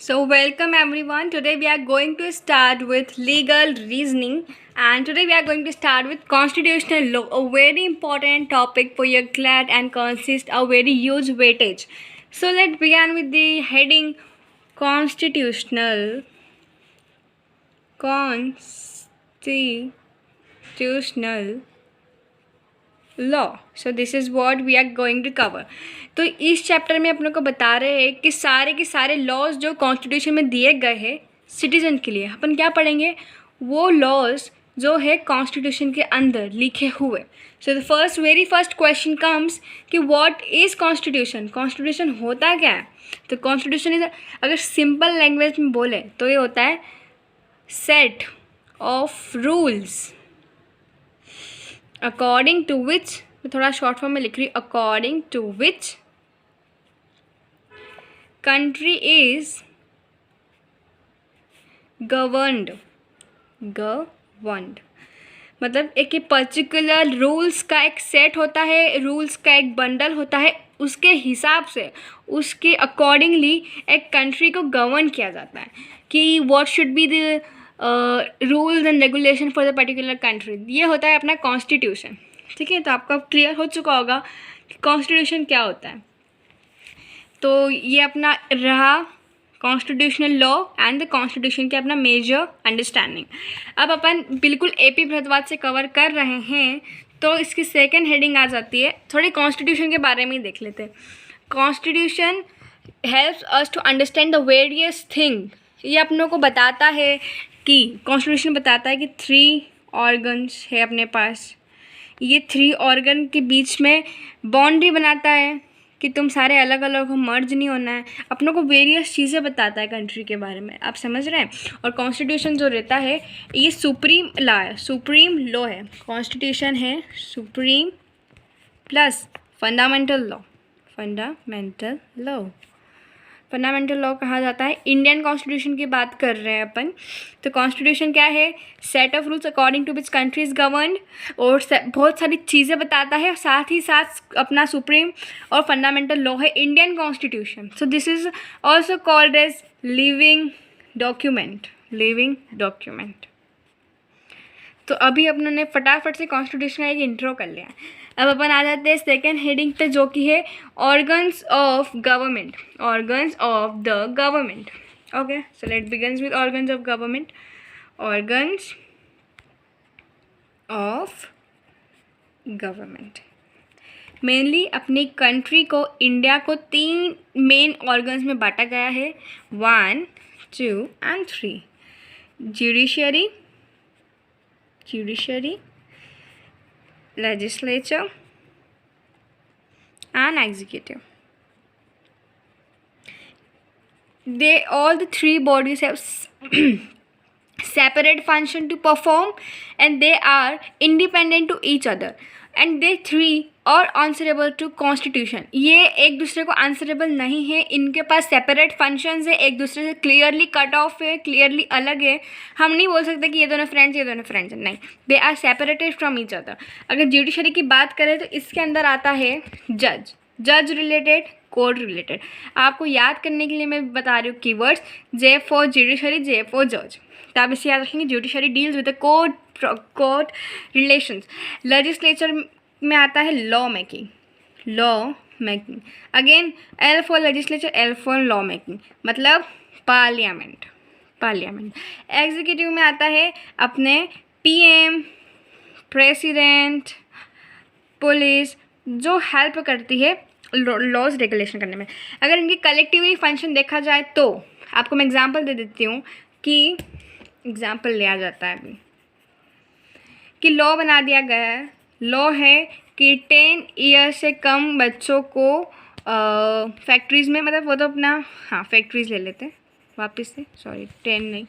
So, welcome everyone. Today we are going to start with legal reasoning, and today we are going to start with constitutional law, a very important topic for your CLAT and consists of very huge weightage. So, let's begin with the heading constitutional law. So this is what we are going to cover. तो इस chapter में अपनों को बता रहे हैं कि सारे के सारे लॉज जो कॉन्स्टिट्यूशन में दिए गए हैं सिटीजन के लिए, अपन क्या पढ़ेंगे, वो लॉज जो है कॉन्स्टिट्यूशन के अंदर लिखे हुए. So the very first question comes कि व्हाट इज़ कॉन्स्टिट्यूशन. कॉन्स्टिट्यूशन होता क्या है? तो कॉन्स्टिट्यूशन इज, अगर सिंपल लैंग्वेज में बोले तो ये होता है set of rules according to which, मैं थोड़ा शॉर्ट फॉर्म में लिख रही हूँ, according to which country is governed. मतलब एक पर्टिकुलर रूल्स का एक सेट होता है, रूल्स का एक बंडल होता है, उसके हिसाब से उसके अकॉर्डिंगली एक कंट्री को गवर्न किया जाता है कि what should be the rules and regulation for the particular country. ये होता है अपना कॉन्स्टिट्यूशन. ठीक है, तो आपका क्लियर हो चुका होगा कि कॉन्स्टिट्यूशन क्या होता है. तो ये अपना रहा constitutional law and the constitution के अपना मेजर अंडरस्टैंडिंग. अब अपन बिल्कुल AP भारद्वाज से कवर कर रहे हैं, तो इसकी सेकेंड हेडिंग आ जाती है, थोड़ी कॉन्स्टिट्यूशन के बारे में ही देख लेते हैं. Constitution helps us to understand the various thing. ये अपनों को बताता है कि कॉन्स्टिट्यूशन बताता है कि 3 ऑर्गन्स है अपने पास. ये 3 ऑर्गन के बीच में बाउंड्री बनाता है कि तुम सारे अलग अलग हो, मर्ज नहीं होना है. अपनों को वेरियस चीज़ें बताता है कंट्री के बारे में, आप समझ रहे हैं. और कॉन्स्टिट्यूशन जो रहता है ये सुप्रीम लॉ है, सुप्रीम लॉ है. कॉन्स्टिट्यूशन है supreme plus fundamental law. Fundamental law कहा जाता है. इंडियन कॉन्स्टिट्यूशन की बात कर रहे हैं अपन. तो कॉन्स्टिट्यूशन क्या है? Set of rules according to which country is governed, और बहुत सारी चीज़ें बताता है. साथ ही साथ अपना सुप्रीम और फंडामेंटल लॉ है Indian constitution. So this is also called as living document. तो अभी अपन ने फटाफट से कॉन्स्टिट्यूशन का एक इंट्रो कर लिया. अब अपन आ जाते हैं सेकेंड हेडिंग पे, जो कि है organs of government. Okay, so let begins with organs of government. Organs of government mainly अपनी कंट्री को, इंडिया को 3 मेन ऑर्गन्स में बांटा गया है. 1, 2 and 3. Judiciary, legislature and executive. All the 3 bodies have separate function to perform, and they are independent to each other, and they 3 और answerable to constitution. ये एक दूसरे को आंसरेबल नहीं है, इनके पास सेपरेट फंक्शंस है, एक दूसरे से क्लियरली कट ऑफ है, क्लियरली अलग है. हम नहीं बोल सकते कि ये दोनों फ्रेंड्स हैं, नहीं. They are separated from each other. अगर जुडिशरी की बात करें तो इसके अंदर आता है जज रिलेटेड, कोर्ट रिलेटेड. आपको याद करने के लिए मैं बता रही हूँ keywords. J for judiciary, J for जज. तो आप इसे याद रखेंगे. Judiciary deals with the court relations. Legislature में आता है law making. Again L for legislature, L for law making, मतलब पार्लियामेंट. एग्जीक्यूटिव में आता है अपने PM, प्रेसिडेंट, पुलिस, जो हेल्प करती है लॉज रेगुलेशन करने में. अगर इनकी कलेक्टिवली फंक्शन देखा जाए तो आपको मैं एग्जांपल दे देती हूँ कि एग्जांपल लिया जाता है अभी कि लॉ बना दिया गया है. लॉ है कि 10 ईयर से कम बच्चों को फैक्ट्रीज़ में, मतलब वो तो अपना, हाँ फैक्ट्रीज़ ले लेते हैं वापस से, सॉरी 10 नहीं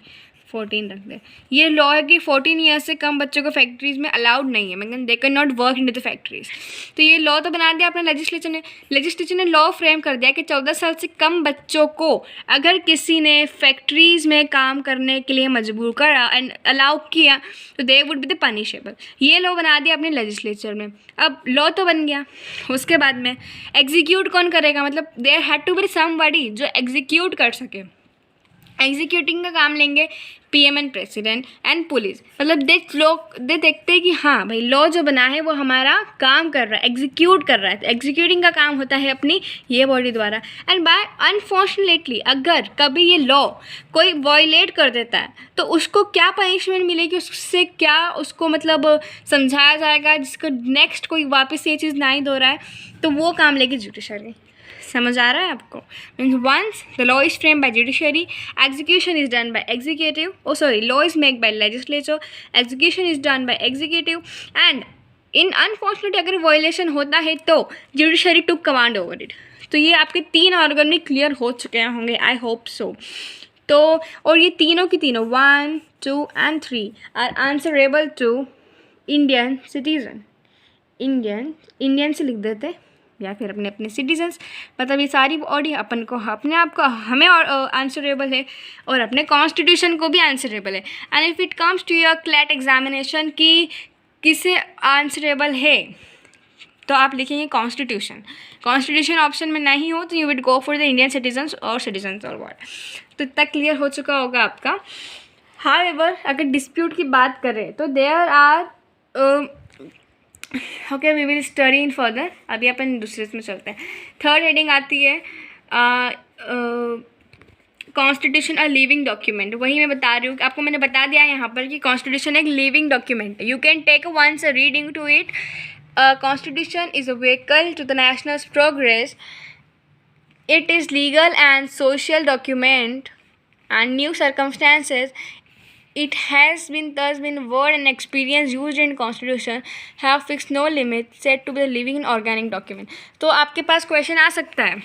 14 रख दे. ये लॉ है कि 14 ईयर्स से कम बच्चों को फैक्ट्रीज़ में अलाउड नहीं है, मतलब they can not work in the factories. तो ये लॉ तो बना दिया अपने लेजिस्लेचर ने लॉ फ्रेम कर दिया कि 14 साल से कम बच्चों को अगर किसी ने फैक्ट्रीज़ में काम करने के लिए मजबूर करा एंड अलाउ किया तो they would be the punishable. ये लॉ बना दिया अपने लेजिस्लेचर में. अब लॉ तो बन गया, उसके बाद में एग्जीक्यूट कौन करेगा, मतलब there had to be somebody जो एग्जीक्यूट कर सके. एग्जीक्यूटिंग का काम लेंगे PM and president and police. मतलब दे देखते हैं कि हाँ भाई लॉ जो बना है वो हमारा काम कर रहा है, एग्जीक्यूट कर रहा है। एग्जीक्यूटिंग का काम होता है अपनी ये बॉडी द्वारा। एंड बाय अनफॉर्चुनेटली अगर कभी ये लॉ कोई वॉयलेट कर देता है तो उसको क्या पनिशमेंट मिलेगी, उससे क्या उसको मतलब समझाया जाएगा जिसको नेक्स्ट कोई वापस ये चीज़ ना ही दोहराए, तो वो काम लेगी जुडिशरी। समझ आ रहा है आपको? Means once the law is frame by judiciary, execution is done by executive, law is make by legislature, execution is done by executive and in unfortunately अगर वायलेशन होता है तो judiciary took command over it. तो ये आपके 3 organ में clear हो चुके होंगे, आई होप सो। तो और ये तीनों की तीनों 1, 2 and 3 are answerable to Indian citizen. Indian से लिख देते या फिर अपने अपने सिटीजन्स, मतलब ये सारी बॉडी अपन को अपने आप को हमें आंसरेबल है और अपने कॉन्स्टिट्यूशन को भी आंसरेबल है। And if it comes to your CLAT examination कि किसे आंसरेबल है तो आप लिखेंगे कॉन्स्टिट्यूशन ऑप्शन में नहीं हो तो you would go for the Indian citizens और सिटीजन्स और व्हाट। तो इतना क्लियर हो चुका होगा आपका। हाउएवर अगर डिस्प्यूट की बात करें तो there are okay we will study in further. अभी अपन दूसरे में चलते हैं। थर्ड हेडिंग आती है कॉन्स्टिट्यूशन अ लिविंग डॉक्यूमेंट। वही मैं बता रही हूँ, आपको मैंने बता दिया यहाँ पर कि कॉन्स्टिट्यूशन एक लिविंग डॉक्यूमेंट है। You can take once a reading to it. Constitution is a vehicle to the nation's progress. It is legal and social document and new circumstances. It has thus been word and experience used in Constitution have fixed no limit said to be a living and organic document. तो आपके पास question आ सकता है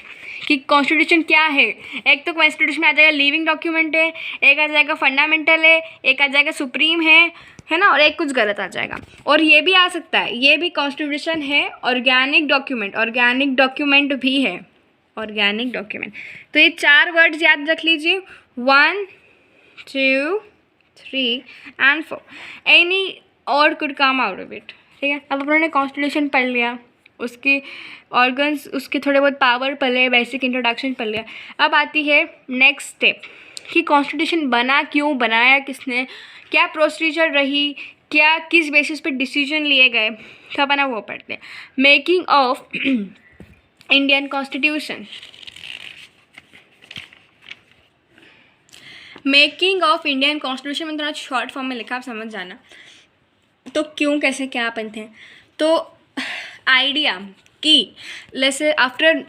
कि constitution क्या है। एक तो constitution में आ जाएगा लिविंग डॉक्यूमेंट है, एक आ जाएगा फंडामेंटल है, एक आ जाएगा सुप्रीम है ना, और एक कुछ गलत आ जाएगा। और ये भी आ सकता है, ये भी कॉन्स्टिट्यूशन है ऑर्गेनिक डॉक्यूमेंट भी है ऑर्गेनिक डॉक्यूमेंट। तो ये 4 वर्ड्स याद रख लीजिए, 1, 2, 3 and 4। एनी और could come out of it. ठीक है, अब अपने कॉन्स्टिट्यूशन पढ़ लिया, उसके ऑर्गन्स, उसके थोड़े बहुत पावर पढ़ लिया, बेसिक इंट्रोडक्शन पढ़ लिया। अब आती है नेक्स्ट स्टेप कि कॉन्स्टिट्यूशन बना क्यों, बनाया किसने, क्या प्रोसीजर रही, क्या किस बेसिस पे डिसीजन लिए गए, तो अपना वो पढ़ते हैं। Making of Indian constitution. Making of Indian constitution में थोड़ा शॉर्ट फॉर्म में लिखा, आप समझ जाना। तो क्यों, कैसे, क्या अपन थे। तो आइडिया कि जैसे after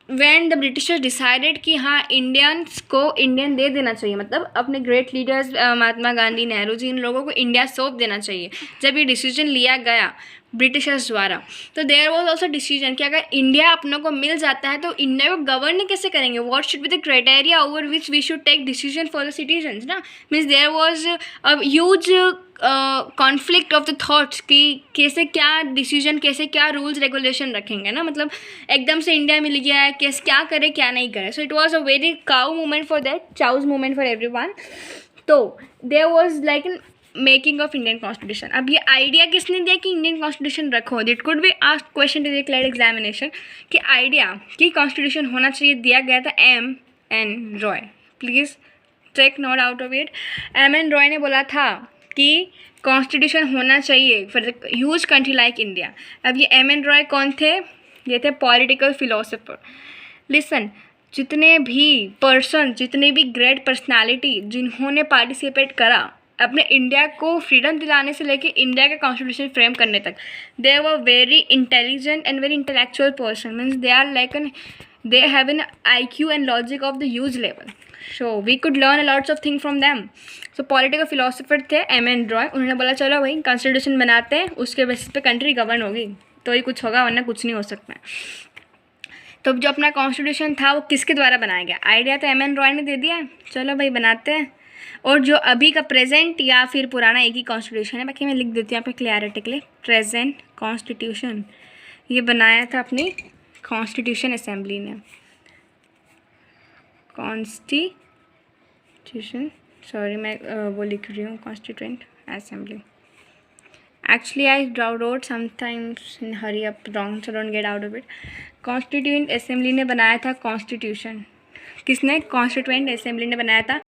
when the Britishers decided कि हाँ इंडियंस को इंडियन दे देना चाहिए, मतलब अपने ग्रेट लीडर्स महात्मा गांधी, नेहरू जी, इन लोगों को इंडिया सौंप देना चाहिए। जब ये डिसीजन लिया गया ब्रिटिशर्स द्वारा तो देयर वॉज ऑल्सो डिसीजन कि अगर इंडिया अपनों को मिल जाता है तो इंडिया को गवर्न कैसे करेंगे, what should be the criteria over which we should take decision for the citizens ना। Means there was a huge conflict of the thoughts कि कैसे क्या डिसीजन, कैसे क्या रूल्स रेगुलेशन रखेंगे ना। मतलब एकदम से इंडिया मिल गया है, कैसे क्या करे क्या नहीं करे। So it was a very chaos movement for that, chaos movement for everyone. तो there was like an making of Indian constitution. अब ये आइडिया किसने दिया कि इंडियन कॉन्स्टिट्यूशन रखो, that could be asked question to the CLAT examination कि idea कि constitution होना चाहिए दिया गया था M.N. Roy. Please take note out of it. M.N. Roy ने बोला था कि कॉन्स्टिट्यूशन होना चाहिए for the huge country like India. अब ये M.N. रॉय कौन थे? ये थे पॉलिटिकल फिलोसोफर। लिसन, जितने भी पर्सन, जितने भी ग्रेट पर्सनालिटी जिन्होंने पार्टिसिपेट करा अपने इंडिया को फ्रीडम दिलाने से लेके इंडिया का कॉन्स्टिट्यूशन फ्रेम करने तक, they were very intelligent and very intellectual person. Means they are like an, they have an IQ and logic of the huge level. So we could learn a lots of thing from them. So political philosopher थे M.N. Roy. उन्होंने बोला चलो भाई constitution बनाते हैं, उसके basis पे country govern होगी तो ही कुछ होगा, वरना कुछ नहीं हो सकता। तो जो अपना कॉन्स्टिट्यूशन था वो किसके द्वारा बनाया गया? आइडिया तो M.N. रॉय ने दे दिया, चलो भाई बनाते हैं। और जो अभी का प्रेजेंट या फिर पुराना एक ही कॉन्स्टिट्यूशन है, बाकी मैं लिख देती हूँ यहाँ पे क्लियरिटी के लिए, प्रेजेंट कॉन्स्टिट्यूशन ये बनाया था अपनी कॉन्स्टिट्यूशन असेंबली ने। कॉन्स्टिट्यूशन, सॉरी मैं वो लिख रही हूँ constituent assembly. Actually, I wrote sometimes in hurry up wrong, so don't get out of it. Constituent assembly ने बनाया था कॉन्स्टिट्यूशन। किसने? कॉन्स्टिट्यूएंट असेंबली ने बनाया था।